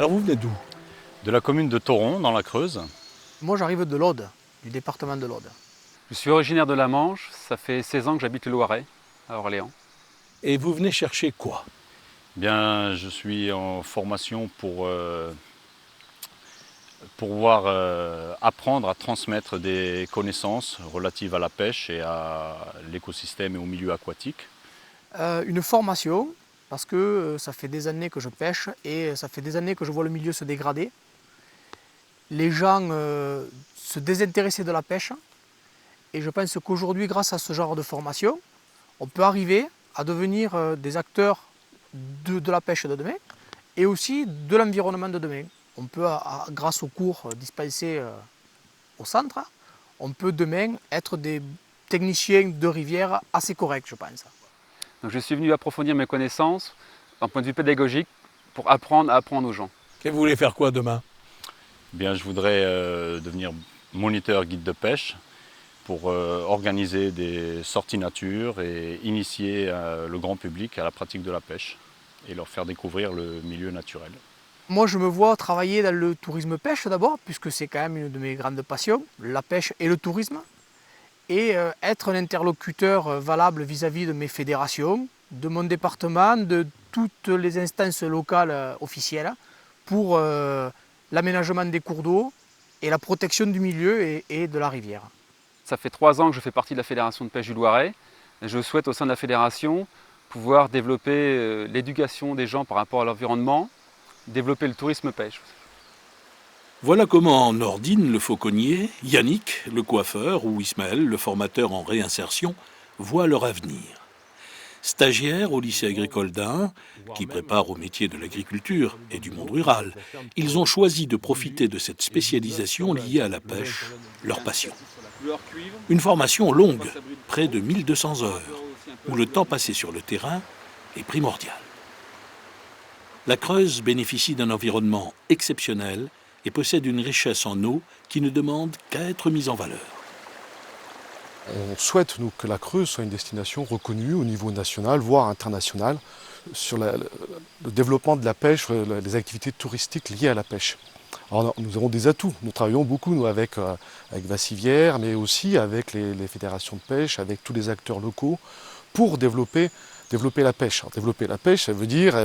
Alors vous venez d'où? De la commune de Thoron, dans la Creuse. Moi j'arrive de l'Aude, du département de l'Aude. Je suis originaire de la Manche, ça fait 16 ans que j'habite le Loiret, à Orléans. Et vous venez chercher quoi? Bien, je suis en formation pour pouvoir apprendre à transmettre des connaissances relatives à la pêche et à l'écosystème et au milieu aquatique. Une formation, parce que ça fait des années que je pêche et ça fait des années que je vois le milieu se dégrader. Les gens se désintéressaient de la pêche et je pense qu'aujourd'hui, grâce à ce genre de formation, on peut arriver à devenir des acteurs de la pêche de demain et aussi de l'environnement de demain. On peut, grâce aux cours dispensés au centre, on peut demain être des techniciens de rivière assez corrects, je pense. Donc je suis venu approfondir mes connaissances d'un point de vue pédagogique pour apprendre à apprendre aux gens. Et vous voulez faire quoi demain? Bien, je voudrais devenir moniteur guide de pêche pour organiser des sorties nature et initier le grand public à la pratique de la pêche et leur faire découvrir le milieu naturel. Moi, je me vois travailler dans le tourisme pêche d'abord, puisque c'est quand même une de mes grandes passions, la pêche et le tourisme, et être un interlocuteur valable vis-à-vis de mes fédérations, de mon département, de toutes les instances locales officielles, pour l'aménagement des cours d'eau et la protection du milieu et de la rivière. Ça fait 3 ans que je fais partie de la Fédération de pêche du Loiret. Et je souhaite au sein de la fédération pouvoir développer l'éducation des gens par rapport à l'environnement, développer le tourisme pêche. Voilà comment Nordine, le fauconnier, Yannick, le coiffeur, ou Ismaël, le formateur en réinsertion, voient leur avenir. Stagiaires au lycée agricole d'Ain, qui prépare au métier de l'agriculture et du monde rural, ils ont choisi de profiter de cette spécialisation liée à la pêche, leur passion. Une formation longue, près de 1200 heures, où le temps passé sur le terrain est primordial. La Creuse bénéficie d'un environnement exceptionnel et possède une richesse en eau qui ne demande qu'à être mise en valeur. On souhaite nous, que la Creuse soit une destination reconnue au niveau national, voire international, sur le développement de la pêche, les activités touristiques liées à la pêche. Alors, nous avons des atouts, nous travaillons beaucoup nous, avec Vassivière, mais aussi avec les fédérations de pêche, avec tous les acteurs locaux, pour développer la pêche. Alors, développer la pêche, ça veut dire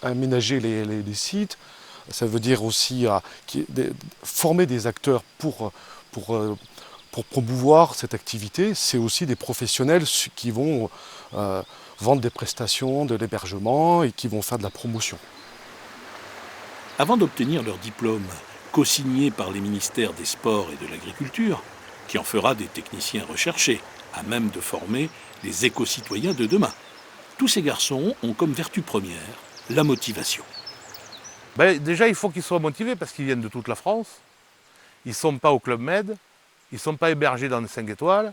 aménager les sites, ça veut dire aussi former des acteurs pour promouvoir cette activité. C'est aussi des professionnels qui vont vendre des prestations, de l'hébergement et qui vont faire de la promotion. Avant d'obtenir leur diplôme, co-signé par les ministères des Sports et de l'Agriculture, qui en fera des techniciens recherchés, à même de former les éco-citoyens de demain, tous ces garçons ont comme vertu première la motivation. Déjà, il faut qu'ils soient motivés parce qu'ils viennent de toute la France. Ils ne sont pas au Club Med, ils ne sont pas hébergés dans des 5 étoiles.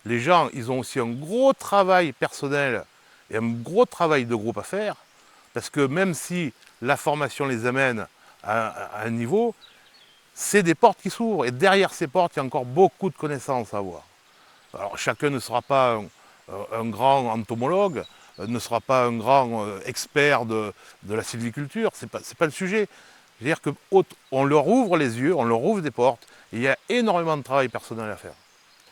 Les gens, ils ont aussi un gros travail personnel et un gros travail de groupe à faire. Parce que même si la formation les amène à un niveau, c'est des portes qui s'ouvrent. Et derrière ces portes, il y a encore beaucoup de connaissances à avoir. Alors chacun ne sera pas un grand entomologue, ne sera pas un grand expert de la sylviculture, c'est pas le sujet. Je veux dire qu'on leur ouvre les yeux, on leur ouvre des portes, et il y a énormément de travail personnel à faire.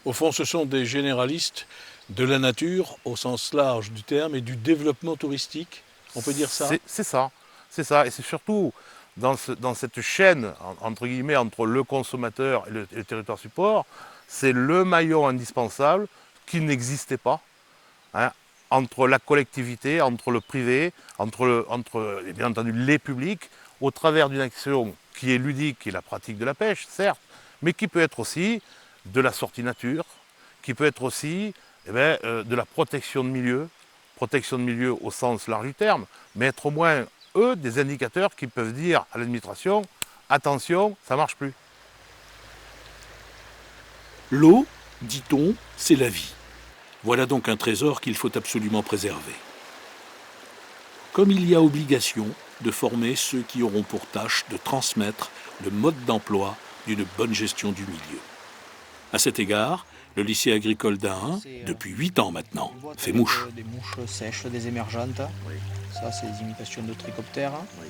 Au fond, ce sont des généralistes de la nature au sens large du terme et du développement touristique, on peut dire ça? C'est ça, et c'est surtout dans cette chaîne, entre guillemets, entre le consommateur et le territoire support, c'est le maillon indispensable qui n'existait pas, hein, entre la collectivité, entre le privé, entre bien entendu les publics, au travers d'une action qui est ludique, qui est la pratique de la pêche, certes, mais qui peut être aussi de la sortie nature, qui peut être aussi de la protection de milieu au sens large du terme, mais être au moins, eux, des indicateurs qui peuvent dire à l'administration « attention, ça ne marche plus ». L'eau, dit-on, c'est la vie. Voilà donc un trésor qu'il faut absolument préserver. Comme il y a obligation de former ceux qui auront pour tâche de transmettre le mode d'emploi d'une bonne gestion du milieu. À cet égard, le lycée agricole d'Ain, depuis 8 ans maintenant, fait mouche. Des mouches sèches, des émergentes. Oui. Ça, c'est des imitations de trichoptères. Oui.